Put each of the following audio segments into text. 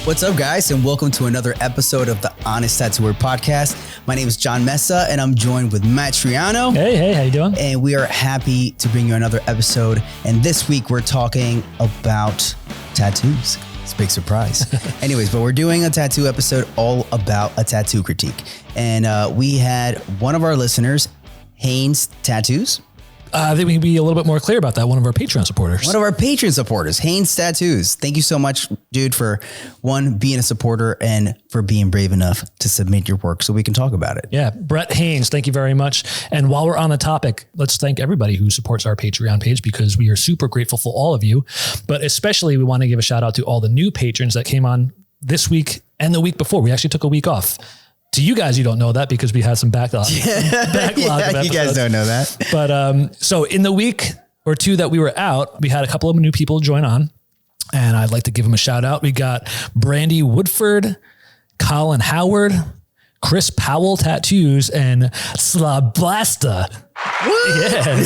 What's up, guys, and welcome to another episode of the Honest Tattooer podcast. My name is John Mesa, and I'm joined with Matt Triano. Hey, how you doing? And we are happy to bring you another episode. And this week, we're talking about tattoos. It's a big surprise. Anyways, but we're doing a tattoo episode all about a tattoo critique. And we had one of our listeners, Haynes Tattoos. I think we can be a little bit more clear about that. One of our Patreon supporters. One of our Patreon supporters, Haynes Tattoos. Thank you so much, dude, for one, being a supporter and for being brave enough to submit your work so we can talk about it. Yeah, Brett Haynes, thank you very much. And while we're on the topic, let's thank everybody who supports our Patreon page because we are super grateful for all of you. But especially we want to give a shout out to all the new patrons that came on this week and the week before. We actually took a week off. To you guys, you don't know that because we had some backlog. Yeah, you guys don't know that. But so in the week or two that we were out, we had a couple of new people join on, and I'd like to give them a shout out. We got Brandy Woodford, Colin Howard, Chris Powell Tattoos, and Slablasta. Yeah,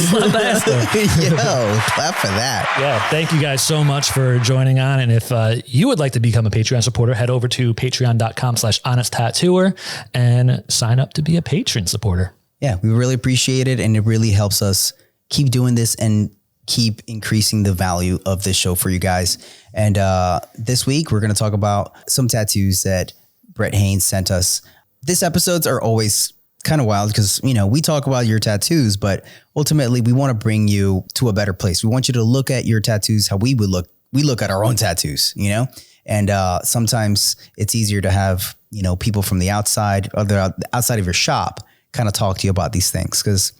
Yo, clap for that. Yeah, thank you guys so much for joining on. And if you would like to become a Patreon supporter, head over to patreon.com/honesttattooer and sign up to be a patron supporter. Yeah, we really appreciate it. And it really helps us keep doing this and keep increasing the value of this show for you guys. And this week, we're going to talk about some tattoos that Brett Haynes sent us. These episodes are always kind of wild because, you know, we talk about your tattoos, but ultimately we want to bring you to a better place. We want you to look at your tattoos how we would look. We look at our own tattoos, you know, and sometimes it's easier to have, you know, people from the outside or the outside of your shop kind of talk to you about these things. Because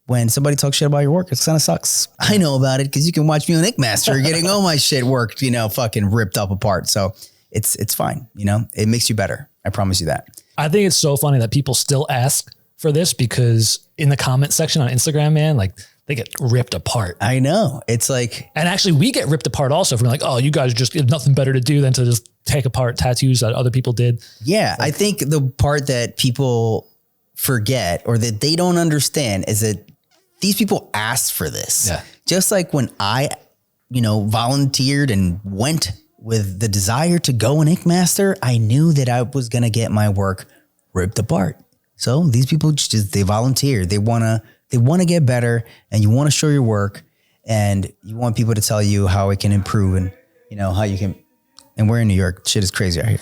when somebody talks shit about your work, it kind of sucks. I know about it because you can watch me on Inkmaster getting all my shit worked, you know, fucking ripped up apart. So it's fine. You know, it makes you better. I promise you that. I think it's so funny that people still ask for this because in the comment section on Instagram, man, like they get ripped apart. I know. It's like, and actually we get ripped apart also from like, oh, you guys just have nothing better to do than to just take apart tattoos that other people did. Yeah. Like, I think the part that people forget or that they don't understand is that these people asked for this. Yeah. Just like when I, you know, volunteered and went with the desire to go in Inkmaster, I knew that I was going to get my work ripped apart. So these people just, they volunteer. They want to get better and you want to show your work and you want people to tell you how it can improve and, you know, how you can, and we're in New York, shit is crazy out here.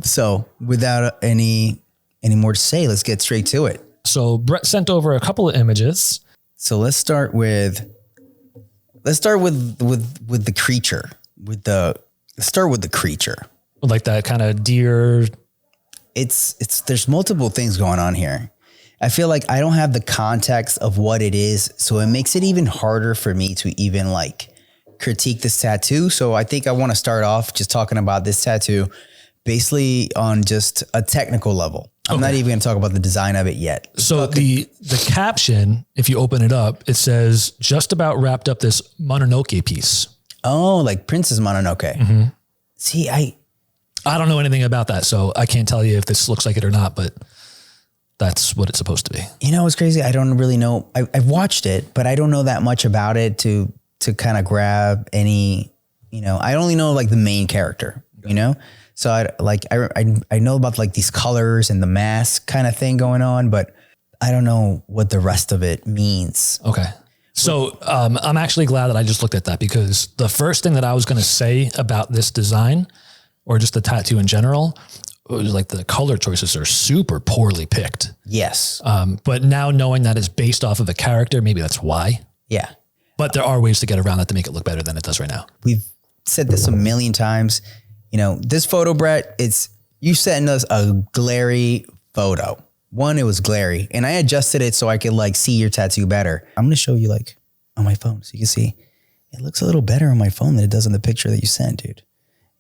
So without any more to say, let's get straight to it. So Brett sent over a couple of images. So let's start with the creature. Let's start with the creature. Like that kind of deer. There's multiple things going on here. I feel like I don't have the context of what it is, so it makes it even harder for me to even like critique this tattoo. So I think I want to start off just talking about this tattoo basically on just a technical level. I'm not even going to talk about the design of it yet. So the caption, if you open it up, it says just about wrapped up this Mononoke piece. Oh, like Princess Mononoke. Mm-hmm. See, I don't know anything about that, so I can't tell you if this looks like it or not, but that's what it's supposed to be. You know, it's crazy. I don't really know. I've watched it, but I don't know that much about it to kind of grab any, you know, I only know like the main character, you know? So I know about like these colors and the mask kind of thing going on, but I don't know what the rest of it means. Okay. So I'm actually glad that I just looked at that because the first thing that I was going to say about this design or just the tattoo in general was like the color choices are super poorly picked. Yes. But now knowing that it's based off of a character, maybe that's why. Yeah. But there are ways to get around that to make it look better than it does right now. We've said this a million times. You know, this photo, Brett, you sent us a glary photo. One, it was glary and I adjusted it so I could like see your tattoo better. I'm going to show you like on my phone so you can see it looks a little better on my phone than it does on the picture that you sent, dude.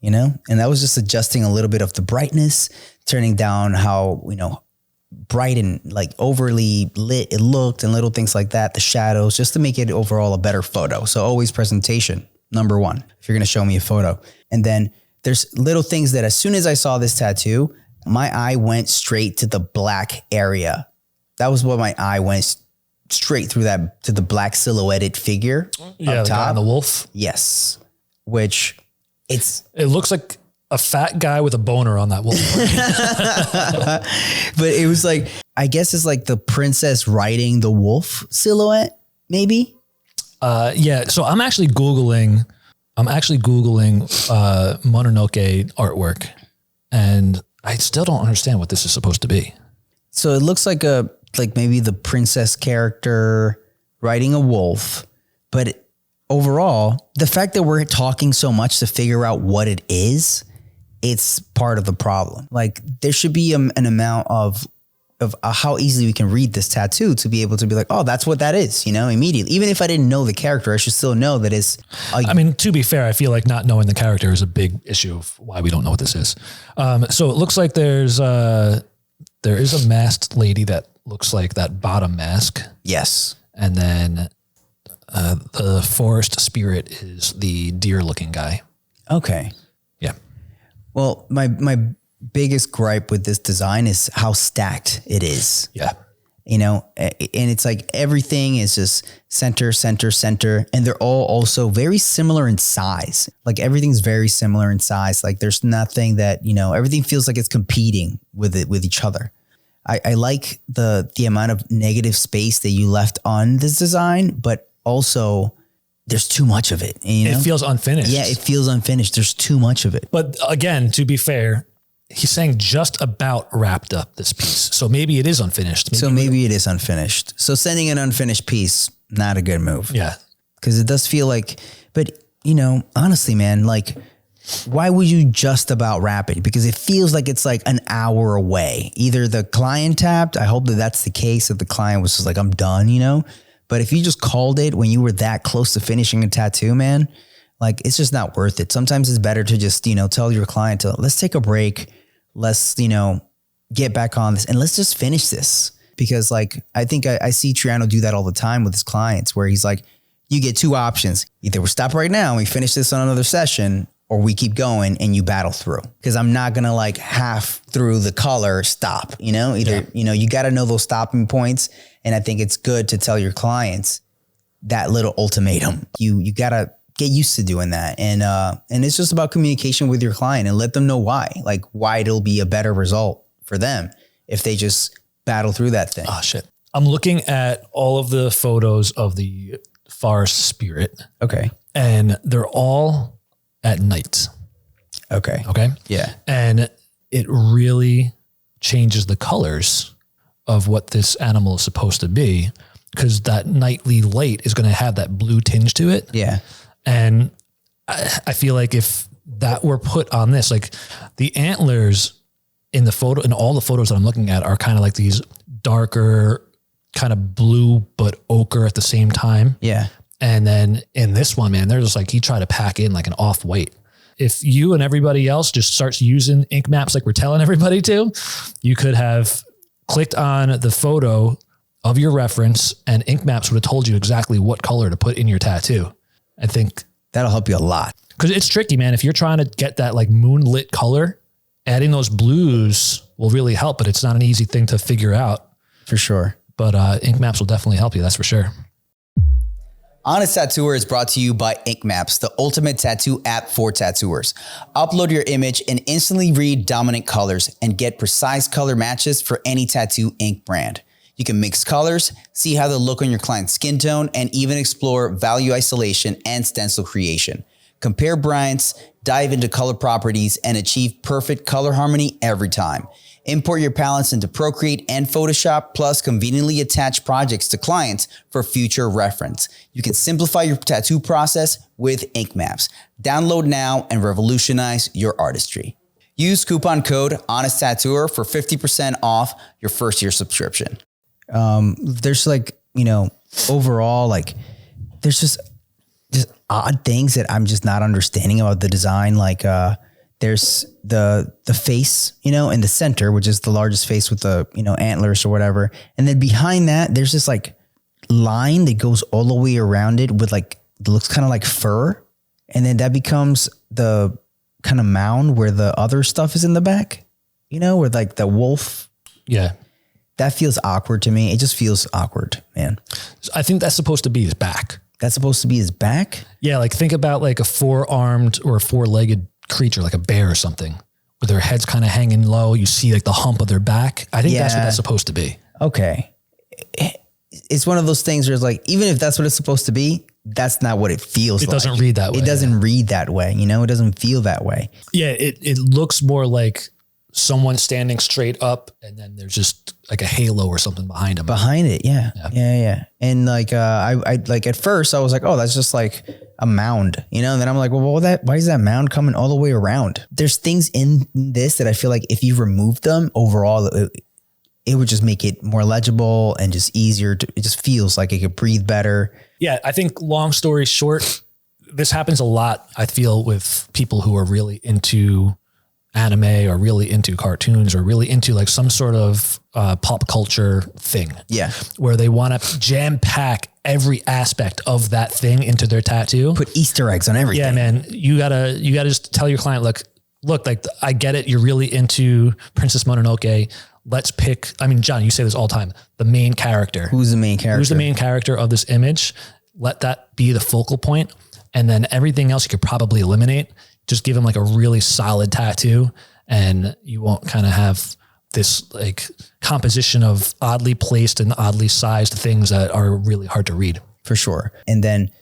You know, and that was just adjusting a little bit of the brightness, turning down how, you know, bright and like overly lit it looked and little things like that, the shadows, just to make it overall a better photo. So always presentation, number one, if you're going to show me a photo. And then there's little things that as soon as I saw this tattoo, my eye went straight to the black area. That was what my eye went straight through that to the black silhouetted figure up top. The wolf. Yes. Which It looks like a fat guy with a boner on that wolf. But it was like, I guess it's like the princess riding the wolf silhouette, maybe. Yeah. So I'm actually Googling Mononoke artwork, and I still don't understand what this is supposed to be. So it looks like maybe the princess character riding a wolf, but overall, the fact that we're talking so much to figure out what it is, it's part of the problem. Like there should be an amount of how easily we can read this tattoo to be able to be like, oh, that's what that is, immediately. Even if I didn't know the character, I should still know that it's. I mean, to be fair, I feel like not knowing the character is a big issue of why we don't know what this is. So it looks like there is a masked lady that looks like that bottom mask. Yes. And then the forest spirit is the deer looking guy. Okay. Yeah. Well, my biggest gripe with this design is how stacked it is. Yeah. And it's like everything is just center, center, center. And they're all also very similar in size. Like everything's very similar in size. Like there's nothing that, everything feels like it's competing with each other. I like the amount of negative space that you left on this design, but also there's too much of it. It feels unfinished. Yeah, it feels unfinished. There's too much of it. But again, to be fair, he's saying just about wrapped up this piece. So maybe it is unfinished. Maybe it is unfinished. So sending an unfinished piece, not a good move. Yeah. Because it does feel like, but honestly, man, like, why would you just about wrap it? Because it feels like it's like an hour away. Either the client tapped. I hope that that's the case. If the client was just like, I'm done, But if you just called it when you were that close to finishing a tattoo, man, like it's just not worth it. Sometimes it's better to just, tell your client let's take a break. Let's, get back on this and let's just finish this. Because like, I think I see Triano do that all the time with his clients where he's like, you get two options. Either we stop right now and we finish this on another session, or we keep going and you battle through. Because I'm not going to like half through the color stop, you got to know those stopping points. And I think it's good to tell your clients that little ultimatum. You got to get used to doing that. And it's just about communication with your client and let them know why it'll be a better result for them if they just battle through that thing. Oh shit. I'm looking at all of the photos of the forest spirit. Okay. And they're all at night. Okay. Okay. Yeah. And it really changes the colors of what this animal is supposed to be, because that nightly light is going to have that blue tinge to it. Yeah. And I feel like if that were put on this, like the antlers in the photo, in all the photos that I'm looking at are kind of like these darker kind of blue, but ochre at the same time. Yeah. And then in this one, man, they're just like, he tried to pack in like an off white. If you and everybody else just starts using ink maps like we're telling everybody to, you could have clicked on the photo of your reference and ink maps would have told you exactly what color to put in your tattoo. I think that'll help you a lot. Because it's tricky, man. If you're trying to get that like moonlit color, adding those blues will really help, but it's not an easy thing to figure out. For sure. But ink maps will definitely help you. That's for sure. Honest Tattooer is brought to you by Ink Maps, the ultimate tattoo app for tattooers. Upload your image and instantly read dominant colors and get precise color matches for any tattoo ink brand. You can mix colors, see how they look on your client's skin tone, and even explore value isolation and stencil creation. Compare brands, dive into color properties, and achieve perfect color harmony every time. Import your palettes into Procreate and Photoshop, plus conveniently attach projects to clients for future reference. You can simplify your tattoo process with Ink Maps. Download now and revolutionize your artistry. Use coupon code HONESTTattooer for 50% off your first year subscription. There's like, overall, like there's just odd things that I'm just not understanding about the design. Like, there's the face, in the center, which is the largest face with the, antlers or whatever. And then behind that, there's this like line that goes all the way around it with like, it looks kind of like fur. And then that becomes the kind of mound where the other stuff is in the back, where like the wolf. Yeah. That feels awkward to me. It just feels awkward, man. I think that's supposed to be his back. That's supposed to be his back? Yeah, like think about like a 4-armed or a 4-legged creature, like a bear or something, where their head's kind of hanging low. You see like the hump of their back. I think that's what that's supposed to be. Okay. It's one of those things where it's like, even if that's what it's supposed to be, that's not what it feels like. It doesn't read that way. It doesn't read that way. You know, it doesn't feel that way. Yeah, it looks more like someone standing straight up and then there's just like a halo or something behind him. Behind it, yeah. And like I like at first I was like, oh, that's just like a mound, you know? And then I'm like, well, why is that mound coming all the way around? There's things in this that I feel like if you remove them overall, it would just make it more legible and just easier to, it just feels like it could breathe better. Yeah, I think long story short, this happens a lot, I feel, with people who are really into anime or really into cartoons or really into like some sort of pop culture thing. Yeah. Where they want to jam pack every aspect of that thing into their tattoo. Put Easter eggs on everything. Yeah, man. You gotta just tell your client, look, like I get it. You're really into Princess Mononoke. Let's pick, I mean, John, you say this all the time, the main character. Who's the main character? Who's the main character of this image? Let that be the focal point. And then everything else you could probably eliminate. Just give them like a really solid tattoo and you won't kind of have this like composition of oddly placed and oddly sized things that are really hard to read. For sure. And then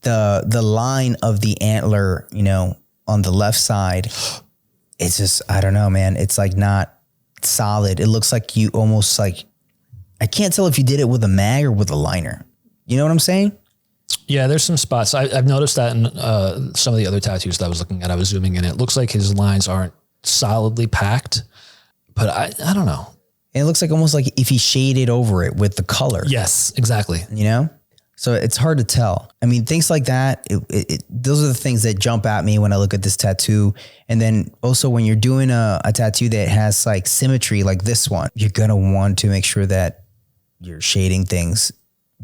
the line of the antler, you know, on the left side, it's just, I don't know, man. It's like not solid. It looks like you almost like, I can't tell if you did it with a mag or with a liner. You know what I'm saying? Yeah, there's some spots. I've noticed that in some of the other tattoos that I was looking at. I was zooming in. It looks like his lines aren't solidly packed, but I don't know. And it looks like almost like if he shaded over it with the color. Yes, exactly. You know? So it's hard to tell. I mean, things like that, those are the things that jump at me when I look at this tattoo. And then also when you're doing a tattoo that has like symmetry like this one, you're going to want to make sure that you're shading things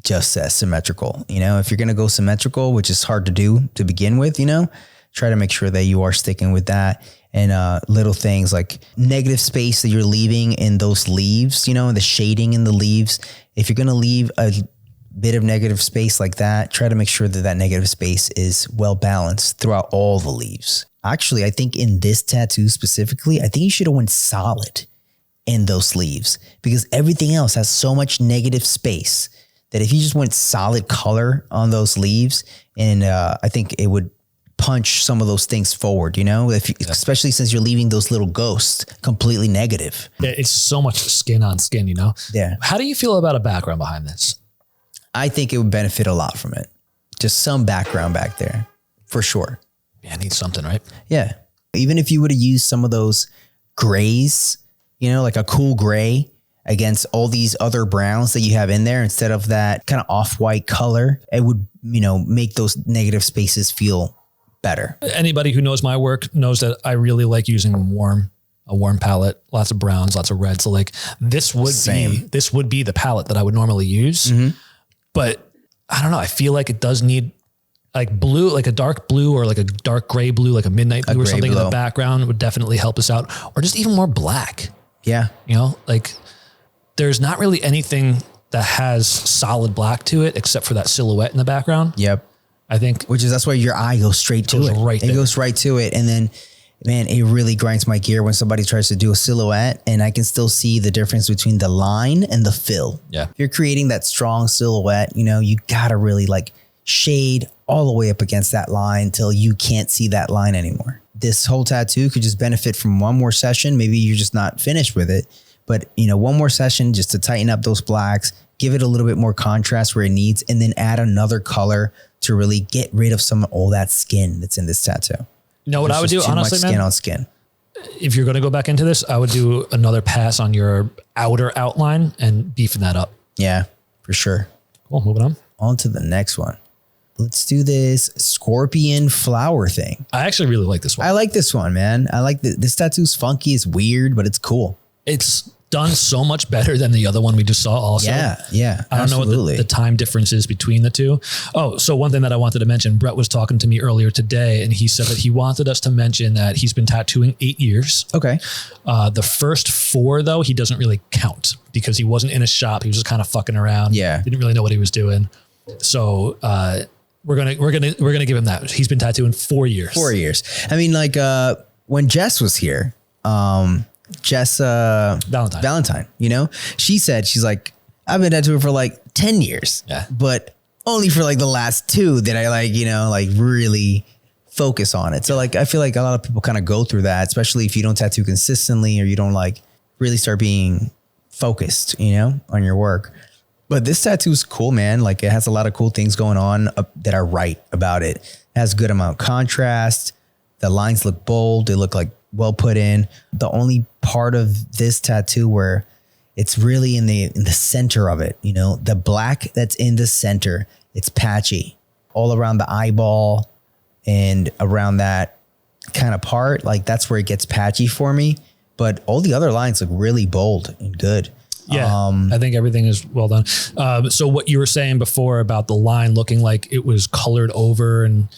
just as symmetrical. You know, if you're going to go symmetrical, which is hard to do to begin with, you know, try to make sure that you are sticking with that. And little things like negative space that you're leaving in those leaves, you know, the shading in the leaves. If you're going to leave a bit of negative space like that, try to make sure that that negative space is well balanced throughout all the leaves. Actually, I think in this tattoo specifically, I think you should have went solid in those leaves because everything else has so much negative space that if you just went solid color on those leaves, and I think it would punch some of those things forward, you know, especially since you're leaving those little ghosts completely negative. Yeah, it's so much skin on skin, you know? Yeah. How do you feel about a background behind this? I think it would benefit a lot from it. Just some background back there for sure. Yeah, it needs something, right? Yeah. Even if you would have used some of those grays, you know, like a cool gray against all these other browns that you have in there, instead of that kind of off-white color, it would, you know, make those negative spaces feel better. Anybody who knows my work knows that I really like using a warm palette, lots of browns, lots of reds. So like this would be the palette that I would normally use. Mm-hmm. But I don't know. I feel like it does need like blue, like a dark blue or like a dark gray blue, like a midnight blue or something in the background would definitely help us out, or just even more black. Yeah. You know, like there's not really anything that has solid black to it except for that silhouette in the background. Yep. I think. That's why your eye goes straight to it. Right there. It goes right to it. And then, man, it really grinds my gear when somebody tries to do a silhouette and I can still see the difference between the line and the fill. Yeah. If you're creating that strong silhouette, you know, you got to really like shade all the way up against that line until you can't see that line anymore. This whole tattoo could just benefit from one more session. Maybe you're just not finished with it, but you know, one more session just to tighten up those blacks, give it a little bit more contrast where it needs, and then add another color to really get rid of some of all that skin that's in this tattoo. You know what I would do, honestly, man? Skin on skin. If you're going to go back into this, I would do another pass on your outer outline and beefing that up. Yeah, for sure. Cool, moving on. On to the next one. Let's do this scorpion flower thing. I actually really like this one. I like this one, man. I like this tattoo's funky. It's weird, but it's cool. It's done so much better than the other one we just saw also. Yeah. I don't know what the time difference is between the two. Oh, so one thing that I wanted to mention, Brett was talking to me earlier today and he said that he wanted us to mention that he's been tattooing 8 years. Okay. The first 4 though, he doesn't really count because he wasn't in a shop. He was just kind of fucking around. Yeah. Didn't really know what he was doing. So we're gonna give him that. He's been tattooing 4 years. 4 years. I mean, like when Jess was here, Jess Valentine, you know, she said, she's like, I've been tattooing for like 10 years, but only for like the last 2 that I like, you know, like really focus on it. So like, I feel like a lot of people kind of go through that, especially if you don't tattoo consistently or you don't like really start being focused, you know, on your work. But this tattoo is cool, man. Like it has a lot of cool things going on that are right about it. It has good amount of contrast. The lines look bold. They look like well put in. The only part of this tattoo where it's really in the center of it, you know, the black that's in the center, it's patchy all around the eyeball and around that kind of part. Like that's where it gets patchy for me. But all the other lines look really bold and good. Yeah, I think everything is well done. So what you were saying before about the line looking like it was colored over, and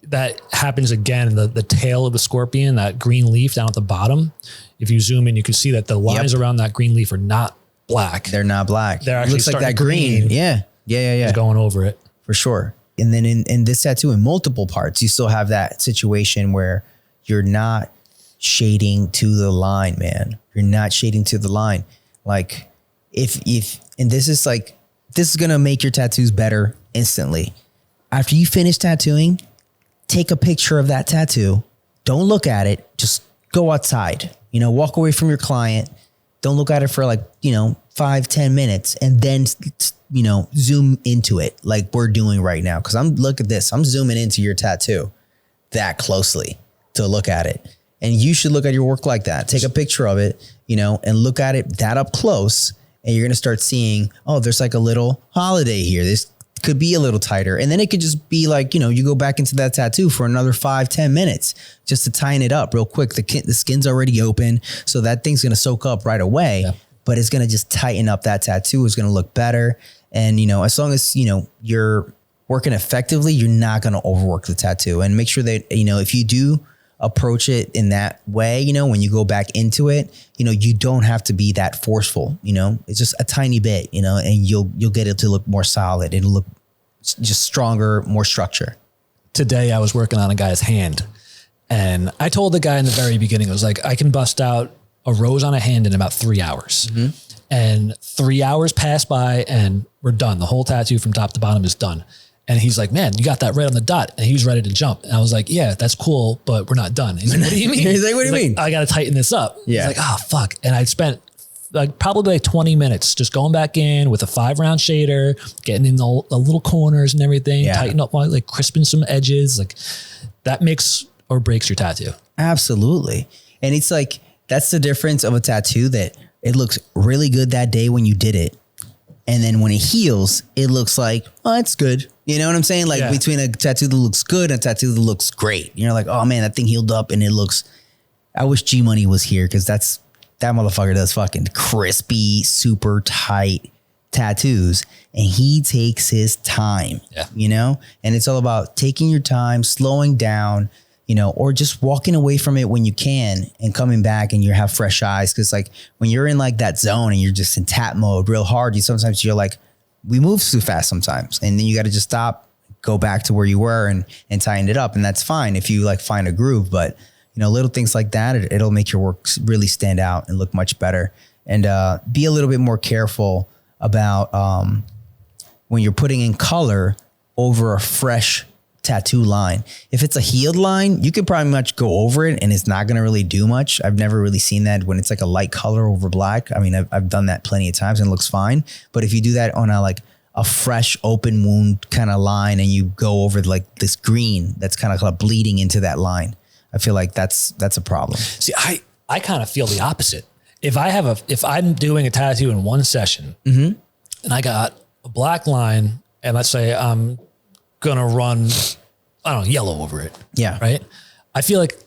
that happens again in the tail of the scorpion, that green leaf down at the bottom. If you zoom in, you can see that the lines around that green leaf are not black. They're not black. They're actually looks like that green. Yeah. Going over it. For sure. And then in this tattoo, in multiple parts, you still have that situation where you're not shading to the line, man. You're not shading to the line. Like and this is going to make your tattoos better instantly. After you finish tattooing, take a picture of that tattoo. Don't look at it. Just go outside, you know, walk away from your client. Don't look at it for 5-10 minutes and then, you know, zoom into it like we're doing right now. Cause look at this. I'm zooming into your tattoo that closely to look at it. And you should look at your work like that. Take a picture of it, you know, and look at it that up close. And you're going to start seeing, oh, there's like a little holiday here. This could be a little tighter. And then it could just be like, you know, you go back into that tattoo for another 5-10 minutes just to tighten it up real quick. The skin's already open. So that thing's going to soak up right away, but it's going to just tighten up that tattoo. It's going to look better. And, you know, as long as, you know, you're working effectively, you're not going to overwork the tattoo. And make sure that, you know, if you do approach it in that way, you know, when you go back into it, you know, you don't have to be that forceful, you know, it's just a tiny bit, you know, and you'll get it to look more solid. It'll look just stronger, more structure. Today I was working on a guy's hand and I told the guy in the very beginning, I was like, I can bust out a rose on a hand in about 3 hours. And 3 hours pass by and we're done. The whole tattoo from top to bottom is done. And he's like, man, you got that right on the dot. And he was ready to jump. And I was like, yeah, that's cool, but we're not done. He's like, what do you mean? He's like, what do you mean? I got to tighten this up. Yeah. He's like, oh, fuck. And I spent probably 20 minutes just going back in with a 5-round shader, getting in the little corners and everything, tighten up, like crisping some edges. Like that makes or breaks your tattoo. Absolutely. And it's like, that's the difference of a tattoo, that it looks really good that day when you did it. And then when it heals, it looks like, oh, it's good. You know what I'm saying? Like between a tattoo that looks good and a tattoo that looks great. You're like, oh man, that thing healed up and it looks, I wish G Money was here because that motherfucker does fucking crispy, super tight tattoos. And he takes his time, you know? And it's all about taking your time, slowing down, you know, or just walking away from it when you can and coming back and you have fresh eyes. Cause like when you're in like that zone and you're just in tap mode real hard, sometimes you're like, we move too fast sometimes. And then you got to just stop, go back to where you were and tighten it up. And that's fine if you like find a groove, but you know, little things like that, it'll make your work really stand out and look much better. And be a little bit more careful about when you're putting in color over a fresh tattoo line. If it's a healed line, you could probably much go over it and it's not going to really do much. I've never really seen that when it's like a light color over black. I mean, I've done that plenty of times and it looks fine. But if you do that on a fresh open wound kind of line and you go over like this green, that's kind of bleeding into that line, I feel like that's a problem. See, I kind of feel the opposite. If I'm doing a tattoo in one session and I got a black line and let's say I'm going to run, I don't know, yellow over it. Yeah. Right. I feel like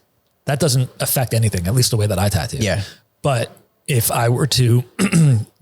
that doesn't affect anything, at least the way that I tattoo. Yeah. But if I were to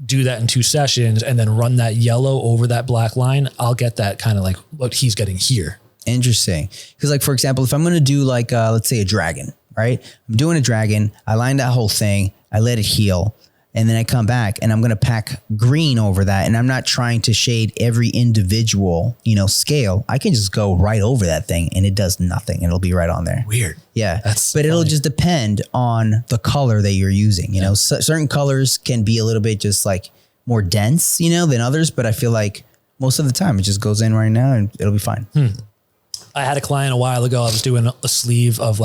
do that in 2 sessions and then run that yellow over that black line, I'll get that kind of like what he's getting here. Interesting. Because like, for example, if I'm going to do like, let's say a dragon, right? I'm doing a dragon. I line that whole thing. I let it heal. and then I come back and I'm going to pack green over that. And I'm not trying to shade every individual, scale. I can just go right over that thing and it does nothing. It'll be right on there. Weird. Yeah. But funny. It'll just depend on the color that you're using. Certain colors can be a little bit just like more dense, than others. But I feel like most of the time it just goes in right now and it'll be fine. I had a client a while ago. I was doing a sleeve of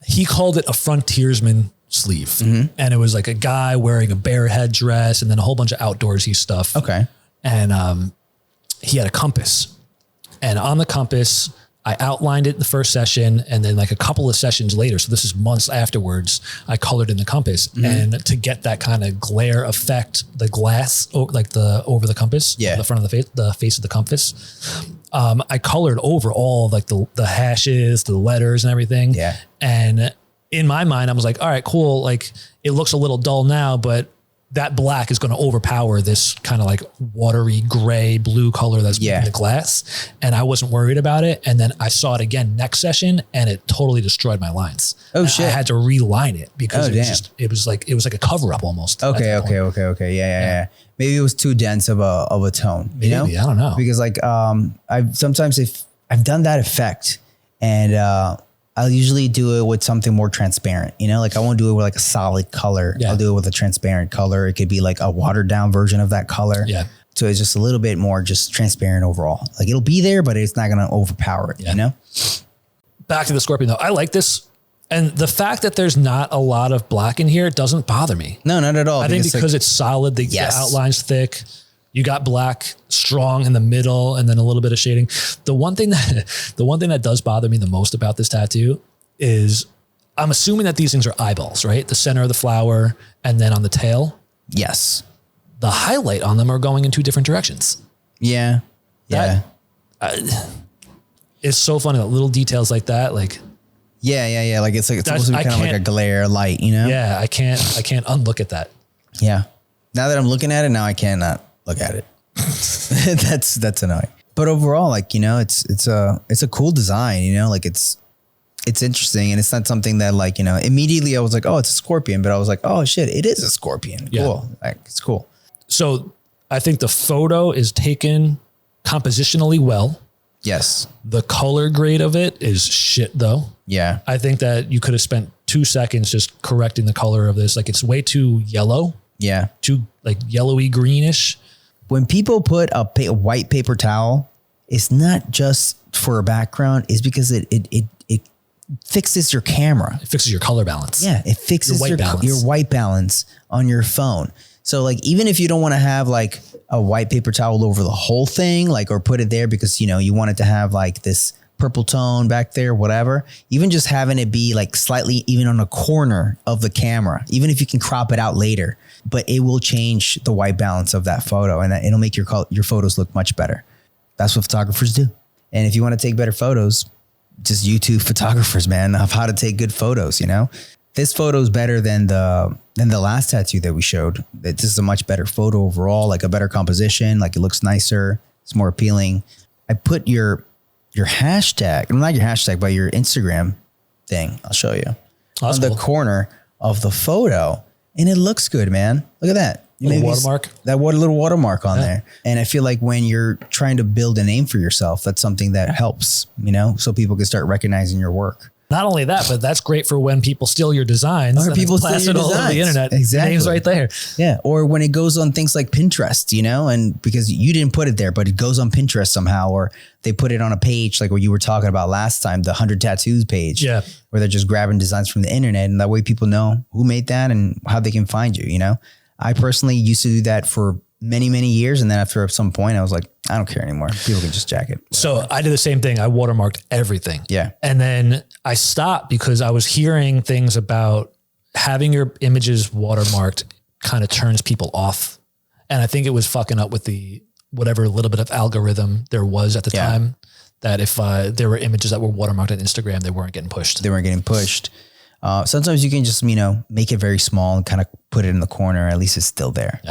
he called it a frontiersman sleeve. And it was like a guy wearing a bear headdress and then a whole bunch of outdoorsy stuff. Okay. And he had a compass. And on the compass, I outlined it in the first session. And then like a couple of sessions later, so this is months afterwards, I colored in the compass. And to get that kind of glare effect, the glass, over the compass, the front of the face of the compass, I colored over all like the hashes, the letters and everything. Yeah. And in my mind, I was like, all right, cool. Like it looks a little dull now, but that black is going to overpower this kind of like watery gray blue color that's in the glass. And I wasn't worried about it. And then I saw it again next session and it totally destroyed my lines. Oh and shit. I had to reline it because it was like a cover up almost. Okay. Yeah. Maybe it was too dense of a tone. Maybe, I don't know. Because like I've done that effect and I'll usually do it with something more transparent, like I won't do it with like a solid color. Yeah. I'll do it with a transparent color. It could be like a watered down version of that color. Yeah. So it's just a little bit more just transparent overall. Like it'll be there, but it's not going to overpower it, Back to the Scorpion though. I like this. And the fact that there's not a lot of black in here doesn't bother me. No, not at all. I think because it's solid, the outline's thick. You got black strong in the middle and then a little bit of shading. The one thing that does bother me the most about this tattoo is I'm assuming that these things are eyeballs, right? The center of the flower and then on the tail. Yes. The highlight on them are going in two different directions. Yeah. Yeah. It's so funny. Little details like that. Like, yeah. Like it's supposed to be kind of like a glare light, Yeah. I can't unlook at that. Yeah. Now that I'm looking at it, now I cannot look at it. That's annoying. But overall, like, it's a cool design, like it's interesting. And it's not something that like, immediately I was like, oh, it's a scorpion. But I was like, oh shit, it is a scorpion. Yeah. Cool. Like it's cool. So I think the photo is taken compositionally well. Yes. The color grade of it is shit though. Yeah. I think that you could have spent 2 seconds just correcting the color of this. Like it's way too yellow. Yeah. Too like yellowy greenish. When people put a white paper towel, it's not just for a background. It's because it fixes your camera. It fixes your color balance. Yeah. It fixes your white balance on your phone. So like, even if you don't want to have like a white paper towel over the whole thing, like, or put it there because, you want it to have like this purple tone back there, whatever, even just having it be like slightly even on a corner of the camera, even if you can crop it out later, but it will change the white balance of that photo and it'll make your photos look much better. That's what photographers do. And if you want to take better photos, just YouTube photographers, man, of how to take good photos, This photo is better than the last tattoo that we showed. This is a much better photo overall, like a better composition, like it looks nicer. It's more appealing. I put your hashtag, not your hashtag, but your Instagram thing. I'll show you on the corner of the photo and it looks good, man. Look at that. Watermark. That little watermark on there. And I feel like when you're trying to build a name for yourself, that's something that helps, so people can start recognizing your work. Not only that, but that's great for when people steal your designs. Or people steal your all over the internet. Exactly. Name's right there. Yeah. Or when it goes on things like Pinterest, and because you didn't put it there, but it goes on Pinterest somehow, or they put it on a page like what you were talking about last time, the 100 tattoos page. Yeah. Where they're just grabbing designs from the internet. And that way people know who made that and how they can find you, I personally used to do that for many, many years. And then after some point, I was like, I don't care anymore. People can just jack it. Whatever. So I did the same thing. I watermarked everything. Yeah. And then I stopped because I was hearing things about having your images watermarked kind of turns people off. And I think it was fucking up with the whatever little bit of algorithm there was at the time, that if there were images that were watermarked on Instagram, they weren't getting pushed. Sometimes you can just, make it very small and kind of put it in the corner. At least it's still there,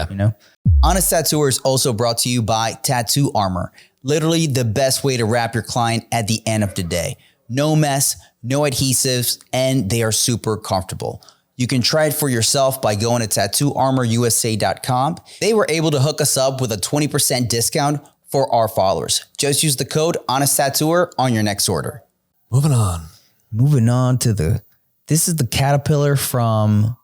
Honest Tattooer is also brought to you by Tattoo Armor. Literally the best way to wrap your client at the end of the day. No mess, no adhesives, and they are super comfortable. You can try it for yourself by going to tattooarmorusa.com. They were able to hook us up with a 20% discount for our followers. Just use the code HONESTTattooer on your next order. Moving on to this is the caterpillar from,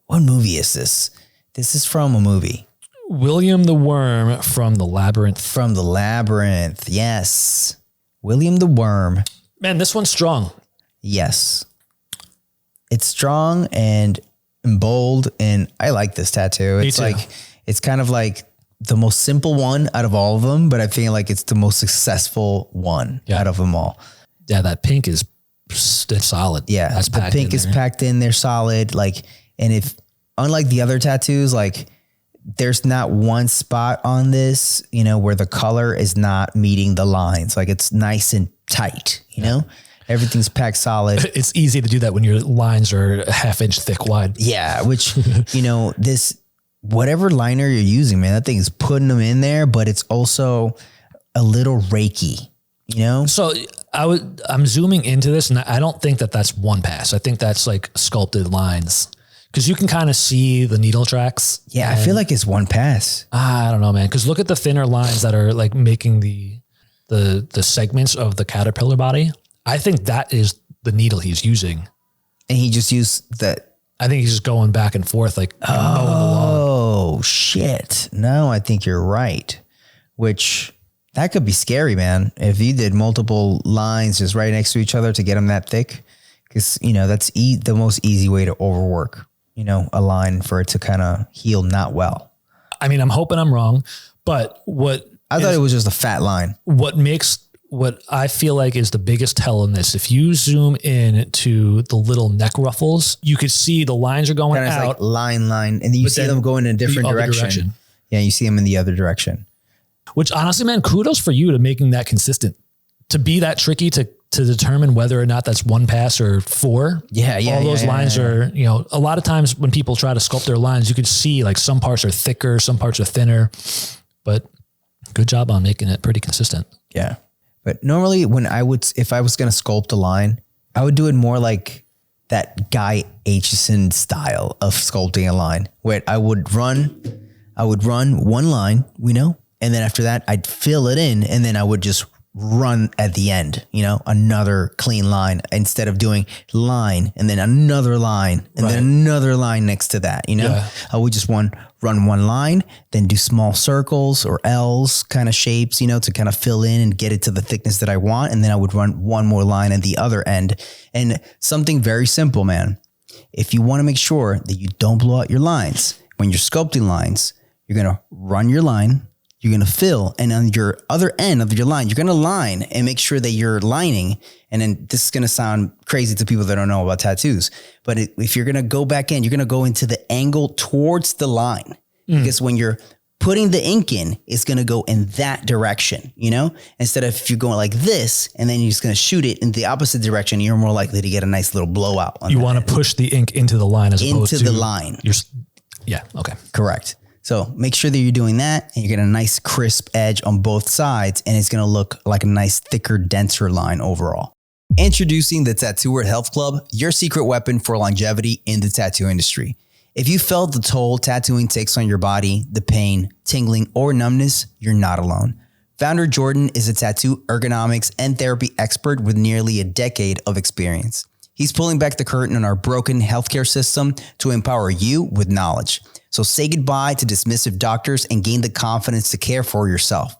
what movie is this? This is from a movie. William the Worm from the Labyrinth. From the Labyrinth, yes. William the Worm. Man, this one's strong. Yes. It's strong and bold, and I like this tattoo. Me too. It's kind of like the most simple one out of all of them, but I feel like it's the most successful one out of them all. Yeah, that pink is it's solid. Yeah, that's the pink is packed in. They're solid. Like, and if unlike the other tattoos, like there's not one spot on this, you know, where the color is not meeting the lines. Like it's nice and tight. You know, everything's packed solid. It's easy to do that when your lines are a half-inch thick wide. Yeah, which you know this. Whatever liner you're using, man, that thing is putting them in there, but it's also a little rakey, you know? So I'm zooming into this and I don't think that that's one pass. I think that's like sculpted lines because you can kind of see the needle tracks. Yeah. I feel like it's one pass. I don't know, man. Cause look at the thinner lines that are like making the segments of the caterpillar body. I think that is the needle he's using. And he just used that. I think he's just going back and forth like, oh shit. No, I think you're right. Which that could be scary, man. If you did multiple lines just right next to each other to get them that thick, because, you know, that's the most easy way to overwork, you know, a line for it to kind of heal not well. I mean, I'm hoping I'm wrong, but I thought it was just a fat line. What I feel like is the biggest tell in this, if you zoom in to the little neck ruffles, you could see the lines are going out. Like line, and then you see them going in a different direction. Yeah, you see them in the other direction. Which honestly, man, kudos for you to making that consistent. To be that tricky to determine whether or not that's one pass or four. Yeah. All those lines are, you know, a lot of times when people try to sculpt their lines, you can see like some parts are thicker, some parts are thinner, but good job on making it pretty consistent. Yeah. But normally if I was going to sculpt a line, I would do it more like that Guy Aitchison style of sculpting a line where I would run one line, you know, and then after that I'd fill it in and then I would just run at the end, you know, another clean line instead of doing line and then another line and then another line next to that, you know. Yeah. I would just run one line, then do small circles or L's kind of shapes, you know, to kind of fill in and get it to the thickness that I want. And then I would run one more line at the other end. And something very simple, man. If you want to make sure that you don't blow out your lines, when you're sculpting lines, you're going to run your line, you're going to fill, and on your other end of your line, you're going to line and make sure that you're lining. And then this is going to sound crazy to people that don't know about tattoos, but if you're going to go back in, you're going to go into the angle towards the line because when you're putting the ink in, it's going to go in that direction, you know, instead of if you're going like this and then you're just going to shoot it in the opposite direction, you're more likely to get a nice little blowout. You want to push the ink into the line as opposed to the line. Yeah. Okay. Correct. So make sure that you're doing that and you get a nice crisp edge on both sides and it's going to look like a nice thicker, denser line overall. Introducing the Tattooer Health Club, your secret weapon for longevity in the tattoo industry. If you felt the toll tattooing takes on your body, the pain, tingling, or numbness, you're not alone. Founder Jordan is a tattoo ergonomics and therapy expert with nearly a decade of experience. He's pulling back the curtain on our broken healthcare system to empower you with knowledge. So say goodbye to dismissive doctors and gain the confidence to care for yourself.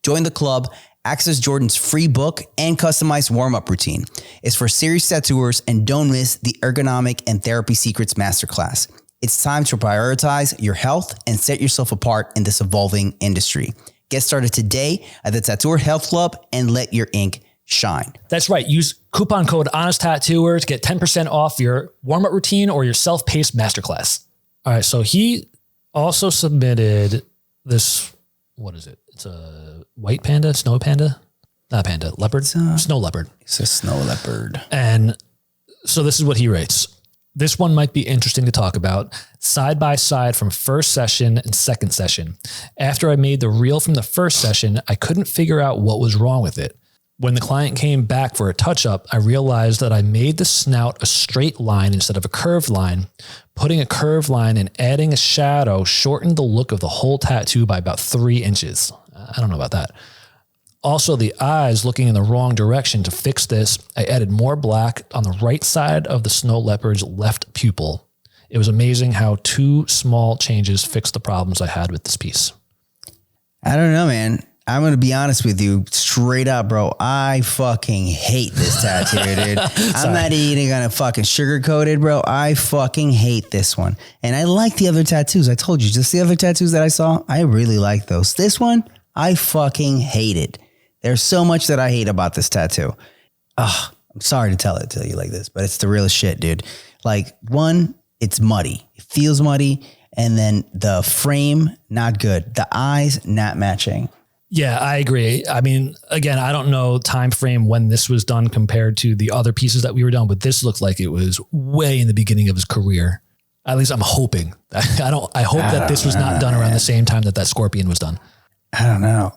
Join the club, access Jordan's free book and customized warm-up routine. It's for serious tattooers and don't miss the Ergonomic and Therapy Secrets Masterclass. It's time to prioritize your health and set yourself apart in this evolving industry. Get started today at the Tattooer Health Club and let your ink shine. That's right. Use coupon code HONESTTattooer to get 10% off your warm-up routine or your self-paced masterclass. All right. So he also submitted this, what is it? It's a white panda, snow panda, not panda, leopard, snow leopard. It's a snow leopard. And so this is what he rates. This one might be interesting to talk about. Side by side from first session and second session. After I made the reel from the first session, I couldn't figure out what was wrong with it. When the client came back for a touch-up, I realized that I made the snout a straight line instead of a curved line. Putting a curved line and adding a shadow shortened the look of the whole tattoo by about 3 inches. I don't know about that. Also, the eyes looking in the wrong direction. To fix this, I added more black on the right side of the snow leopard's left pupil. It was amazing how 2 small changes fixed the problems I had with this piece. I don't know, man. I'm going to be honest with you straight up, bro. I fucking hate this tattoo, dude. I'm not even going to fucking sugarcoat it, bro. I fucking hate this one. And I like the other tattoos. I told you, just the other tattoos that I saw, I really like those. This one, I fucking hate it. There's so much that I hate about this tattoo. Ugh, I'm sorry to tell it to you like this, but it's the realest shit, dude. Like, one, it's muddy. It feels muddy. And then the frame, not good. The eyes, not matching. Yeah, I agree. I mean, again, I don't know time frame when this was done compared to the other pieces that we were done, but this looked like it was way in the beginning of his career. At least I'm hoping. I hope that this was not done around the same time that scorpion was done. I don't know.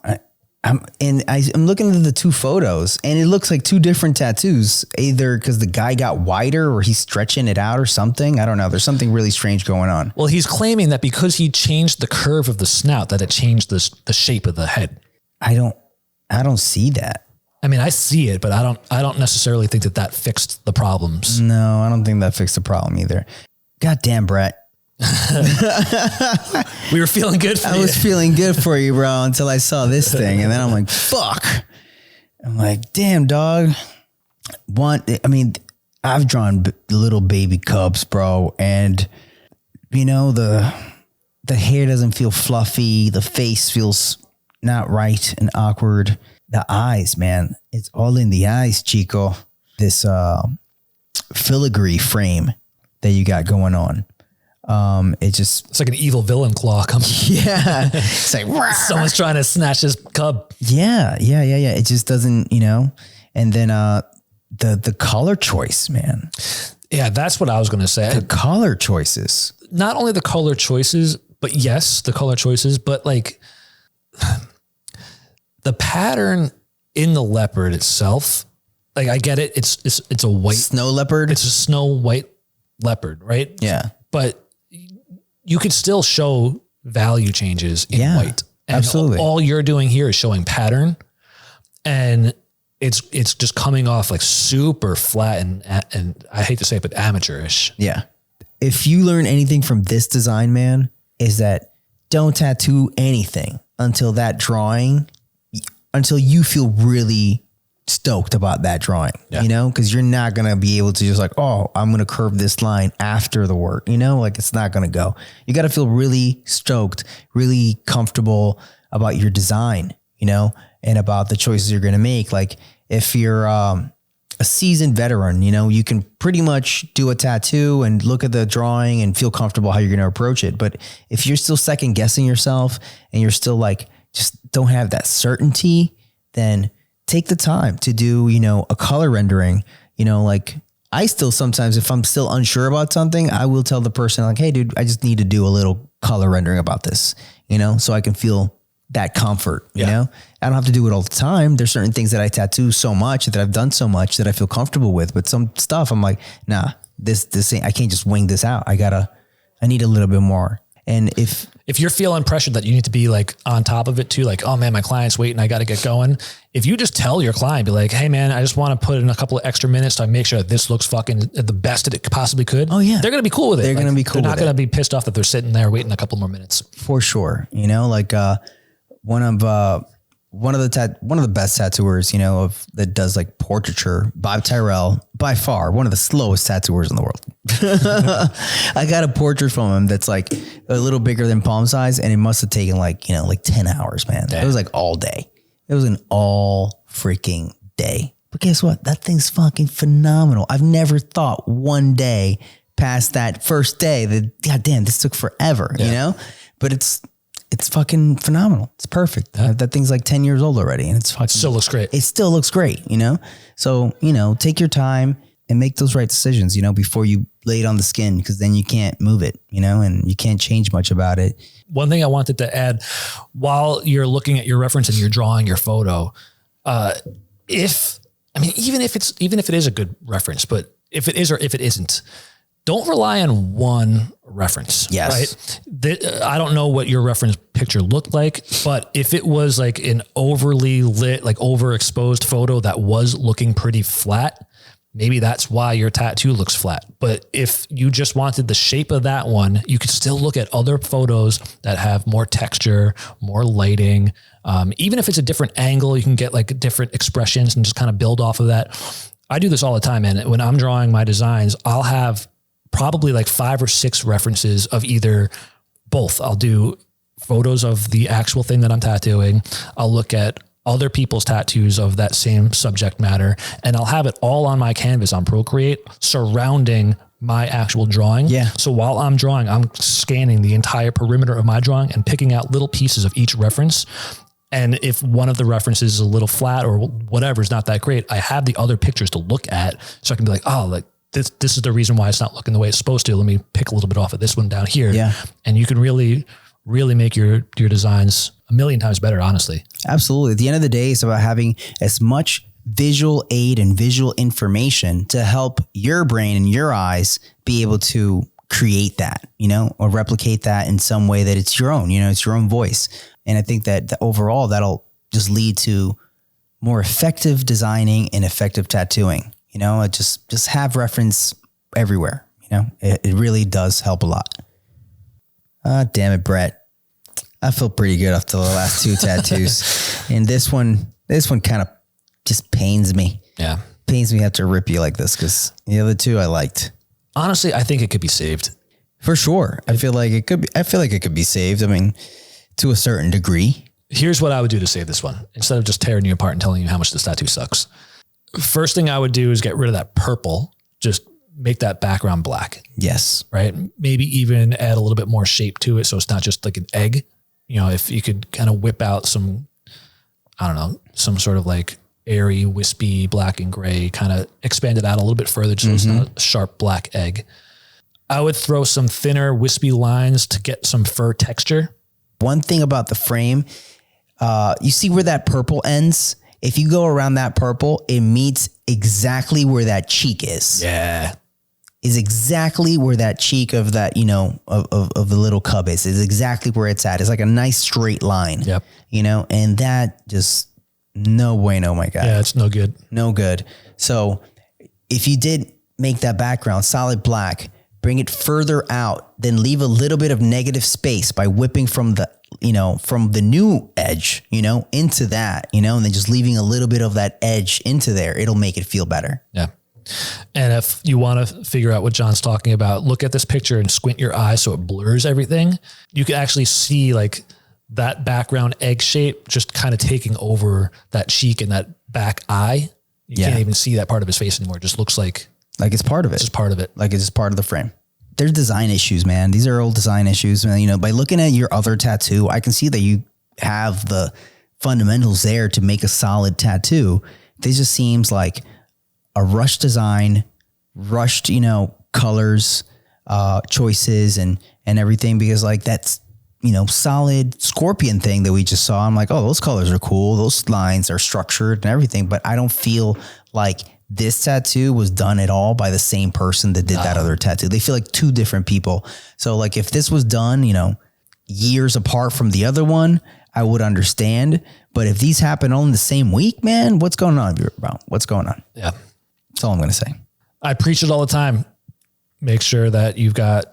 I'm looking at the 2 photos and it looks like 2 different tattoos, either because the guy got wider or he's stretching it out or something. I don't know. There's something really strange going on. Well, he's claiming that because he changed the curve of the snout, that it changed the shape of the head. I don't see that. I mean, I see it, but I don't necessarily think that fixed the problems. No, I don't think that fixed the problem either. Goddamn, Brett. We were feeling good for you. I was feeling good for you, bro, until I saw this thing. And then I'm like, fuck. I'm like, damn, dog. I've drawn little baby cubs, bro. And, you know, the hair doesn't feel fluffy. The face feels not right and awkward. The eyes, man, it's all in the eyes, Chico. This filigree frame that you got going on. It's like an evil villain claw coming. Yeah. It's like, someone's trying to snatch his cub. Yeah. It just doesn't, you know, and then, the color choice, man. Yeah. That's what I was going to say. The color choices, not only the color choices, but yes, the color choices, but like the pattern in the leopard itself. Like I get it. It's a white snow leopard. It's a snow white leopard, right? Yeah. But you could still show value changes in white. And absolutely. All you're doing here is showing pattern, and it's just coming off like super flat and I hate to say it, but amateurish. Yeah. If you learn anything from this design, man, is that don't tattoo anything until you feel really stoked about that drawing, you know, because you're not going to be able to just like, oh, I'm going to curve this line after the work, you know, like it's not going to go. You got to feel really stoked, really comfortable about your design, you know, and about the choices you're going to make. Like if you're a seasoned veteran, you know, you can pretty much do a tattoo and look at the drawing and feel comfortable how you're going to approach it. But if you're still second guessing yourself and you're still like, just don't have that certainty, then take the time to do, you know, a color rendering. You know, like I still sometimes, if I'm still unsure about something, I will tell the person like, hey dude, I just need to do a little color rendering about this, you know, so I can feel that comfort, you know, I don't have to do it all the time. There's certain things that I tattoo so much that I've done so much that I feel comfortable with, but some stuff I'm like, nah, this ain't, I can't just wing this out. I need a little bit more. And if you're feeling pressured that you need to be like on top of it too, like, oh man, my client's waiting, I got to get going. If you just tell your client, be like, hey man, I just want to put in a couple of extra minutes to make sure that this looks fucking the best that it possibly could. Oh yeah. They're going to be cool with it. They're going to be cool. They're not going to be pissed off that they're sitting there waiting a couple more minutes. For sure. You know, like, one of the best tattooers, you know, that does like portraiture, Bob Tyrell, by far one of the slowest tattooers in the world. I got a portrait from him that's like a little bigger than palm size, and it must have taken like, you know, like 10 hours, man. Damn. It was like all day. It was an all freaking day. But guess what? That thing's fucking phenomenal. I've never thought one day past that first day that, goddamn, this took forever, you know? But it's fucking phenomenal. It's perfect. That thing's like 10 years old already, and it's fucking still looks great. It still looks great, you know? So, you know, take your time and make those right decisions, you know, before you lay it on the skin, because then you can't move it, you know, and you can't change much about it. One thing I wanted to add, while you're looking at your reference and you're drawing your photo, even if it is a good reference, but if it is or if it isn't, don't rely on one reference. Yes. Right. I don't know what your reference picture looked like, but if it was like an overly lit, like overexposed photo that was looking pretty flat, maybe that's why your tattoo looks flat. But if you just wanted the shape of that one, you could still look at other photos that have more texture, more lighting. Even if it's a different angle, you can get like different expressions and just kind of build off of that. I do this all the time. And when I'm drawing my designs, I'll have probably like 5 or 6 references of either both. I'll do photos of the actual thing that I'm tattooing. I'll look at other people's tattoos of that same subject matter, and I'll have it all on my canvas on Procreate surrounding my actual drawing. Yeah. So while I'm drawing, I'm scanning the entire perimeter of my drawing and picking out little pieces of each reference. And if one of the references is a little flat or whatever is not that great, I have the other pictures to look at. So I can be like, oh, like this is the reason why it's not looking the way it's supposed to. Let me pick a little bit off of this one down here. Yeah. And you can really make your designs a million times better, honestly. Absolutely. At the end of the day, it's about having as much visual aid and visual information to help your brain and your eyes be able to create that, or replicate that in some way that it's your own, it's your own voice. And I think that overall that'll just lead to more effective designing and effective tattooing. Just have reference everywhere. It really does help a lot. Damn it, Brett. I feel pretty good after the last 2 tattoos. And this one kind of just pains me. Yeah. Pains me to have to rip you like this because the other 2 I liked. Honestly, I think it could be saved. For sure. I feel like it could be saved. I mean, to a certain degree. Here's what I would do to save this one. Instead of just tearing you apart and telling you how much this tattoo sucks. First thing I would do is get rid of that purple. Just make that background black. Yes. Right. Maybe even add a little bit more shape to it. So it's not just like an egg. If you could kind of whip out some sort of like airy, wispy, black and gray, kind of expand it out a little bit further. So it's not a sharp black egg. I would throw some thinner, wispy lines to get some fur texture. One thing about the frame, you see where that purple ends? If you go around that purple, it meets exactly where that cheek is. Yeah. Is exactly where that cheek of that, of the little cub is exactly where it's at. It's like a nice straight line. Yep. And that just no bueno, my God. Yeah, it's no good. No good. So if you did make that background solid black, bring it further out, then leave a little bit of negative space by whipping from the new edge, into that, and then just leaving a little bit of that edge into there. It'll make it feel better. Yeah. And if you want to figure out what John's talking about, look at this picture and squint your eyes so it blurs everything. You can actually see like that background egg shape just kind of taking over that cheek and that back eye. You can't even see that part of his face anymore. It just looks like it's part of it. It's just part of it. Like it's just part of the frame. There's design issues, man. These are old design issues. By looking at your other tattoo, I can see that you have the fundamentals there to make a solid tattoo. This just seems like a rushed design, rushed, colors, choices and everything, because like that's, solid scorpion thing that we just saw. I'm like, oh, those colors are cool. Those lines are structured and everything, but I don't feel like this tattoo was done at all by the same person that did that other tattoo. They feel like 2 different people. So like if this was done, years apart from the other one, I would understand. But if these happen all in the same week, man, what's going on, bro? What's going on? Yeah. That's all I'm going to say. I preach it all the time. Make sure that you've got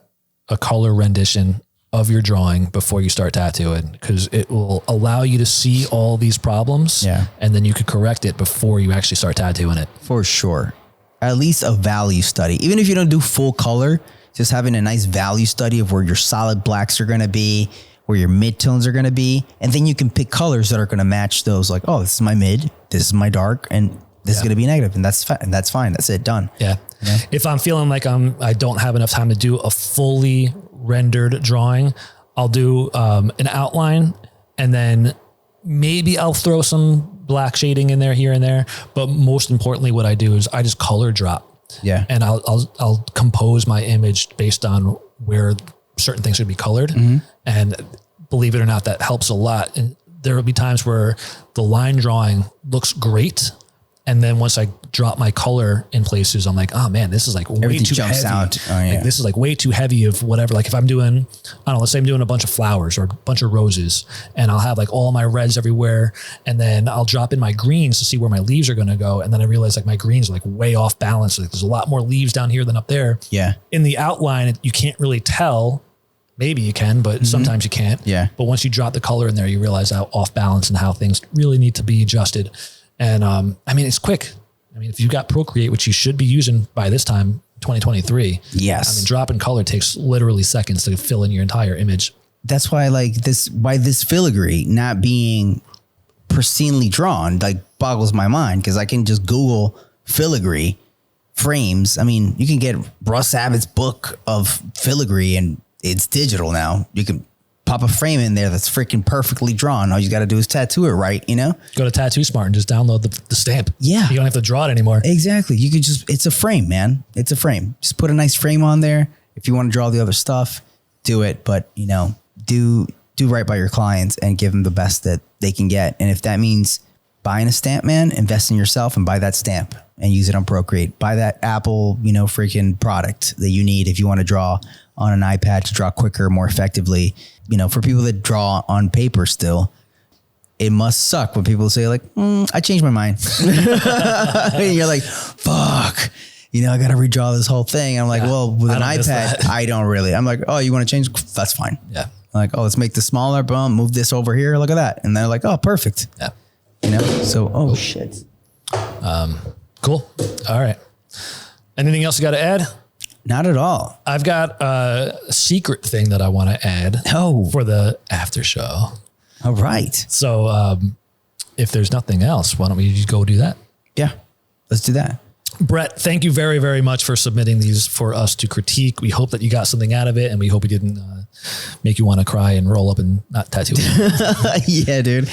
a color rendition of your drawing before you start tattooing, because it will allow you to see all these problems. Yeah. And then you could correct it before you actually start tattooing it. For sure. At least a value study. Even if you don't do full color, just having a nice value study of where your solid blacks are going to be, where your mid-tones are going to be. And then you can pick colors that are going to match those. Like, oh, this is my mid, this is my dark, and this is going to be negative. And that's fine. That's it. Done. Yeah. If I'm feeling like I don't have enough time to do a fully rendered drawing, I'll do an outline, and then maybe I'll throw some black shading in there here and there. But most importantly, what I do is I just color drop. Yeah. And I'll compose my image based on where certain things should be colored. Mm-hmm. And believe it or not, that helps a lot. And there will be times where the line drawing looks great, And then once I drop my color in places, I'm like, oh man, this is like way Everything too jumps heavy. out. Oh, yeah. Like, this is like way too heavy of whatever. Like if I'm doing, I don't know, let's say I'm doing a bunch of flowers or a bunch of roses, and I'll have like all my reds everywhere. And then I'll drop in my greens to see where my leaves are going to go. And then I realize like my greens are like way off balance. Like there's a lot more leaves down here than up there. Yeah. In the outline, you can't really tell. Maybe you can, but sometimes you can't. Yeah. But once you drop the color in there, you realize how off balance and how things really need to be adjusted. And I mean, it's quick. I mean, if you've got Procreate, which you should be using by this time, 2023. Yes. I mean, dropping color takes literally seconds to fill in your entire image. That's why why this filigree not being pristinely drawn, like boggles my mind. Cause I can just Google filigree frames. I mean, you can get Russ Abbott's book of filigree and it's digital now. You can pop a frame in there that's freaking perfectly drawn. All you got to do is tattoo it right, you know? Go to Tattoo Smart and just download the stamp. Yeah. You don't have to draw it anymore. Exactly. You could it's a frame, man. It's a frame. Just put a nice frame on there. If you want to draw the other stuff, do it. But, you know, do right by your clients and give them the best that they can get. And if that means buying a stamp, man, invest in yourself and buy that stamp and use it on Procreate. Buy that Apple, you know, freaking product that you need if you want to draw on an iPad to draw quicker, more effectively. You know, for people that draw on paper still, it must suck when people say like, I changed my mind. And you're like, fuck, you know, I got to redraw this whole thing. I'm like, well, with an iPad, I don't really. I'm like, oh, you want to change? That's fine. Yeah. I'm like, oh, let's make this smaller. Boom, move this over here. Look at that. And they're like, oh, perfect. Yeah. You know, so, oh shit. Cool. All right. Anything else you got to add? Not at all. I've got a secret thing that I want to add for the after show. All right. So if there's nothing else, why don't we just go do that? Yeah, let's do that. Brett, thank you very, very much for submitting these for us to critique. We hope that you got something out of it, and we hope we didn't make you want to cry and roll up and not tattoo. Yeah, dude.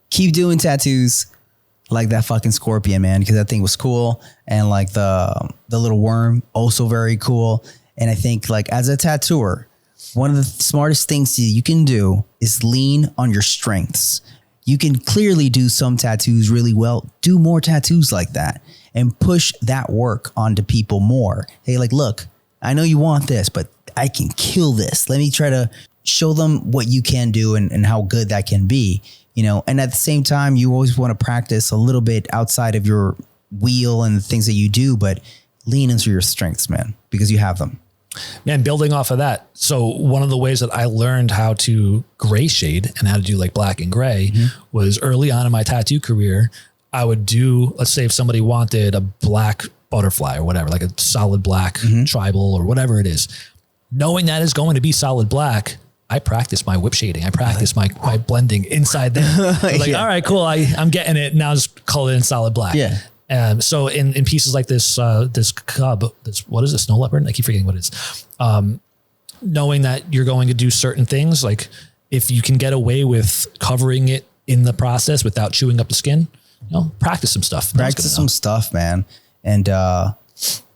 Keep doing tattoos like that fucking scorpion, man, because that thing was cool. And like the little worm, also very cool. And I think like as a tattooer, one of the smartest things you can do is lean on your strengths. You can clearly do some tattoos really well. Do more tattoos like that and push that work onto people more. Hey, like, look, I know you want this, but I can kill this. Let me try to show them what you can do and how good that can be. You know, and at the same time, you always want to practice a little bit outside of your wheel and the things that you do, but lean into your strengths, man, because you have them. Man, building off of that. So one of the ways that I learned how to gray shade and how to do like black and gray was early on in my tattoo career. I would do, let's say if somebody wanted a black butterfly or whatever, like a solid black tribal or whatever it is, knowing that is going to be solid black, I practice my whip shading. I practice my blending inside there. Like, all right, cool. I'm getting it. Now just call it in solid black. Yeah. So in pieces like this, this cub, what is this? Snow leopard? I keep forgetting what it is. Knowing that you're going to do certain things, like if you can get away with covering it in the process without chewing up the skin, you know, practice some stuff. Practice some stuff, man. And,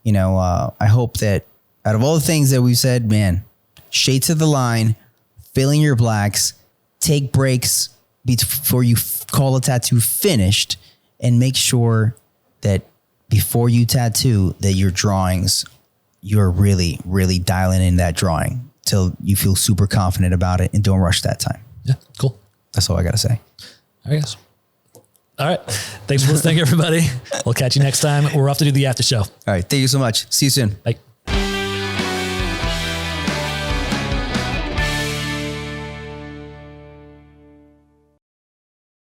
you know, I hope that out of all the things that we've said, man, shade to the line, filling your blacks, take breaks before you call a tattoo finished, and make sure that before you tattoo that your drawings, you're really, really dialing in that drawing till you feel super confident about it and don't rush that time. Yeah, cool. That's all I got to say. All right, guys. All right. Thanks for listening, everybody. We'll catch you next time. We're off to do the after show. All right. Thank you so much. See you soon. Bye.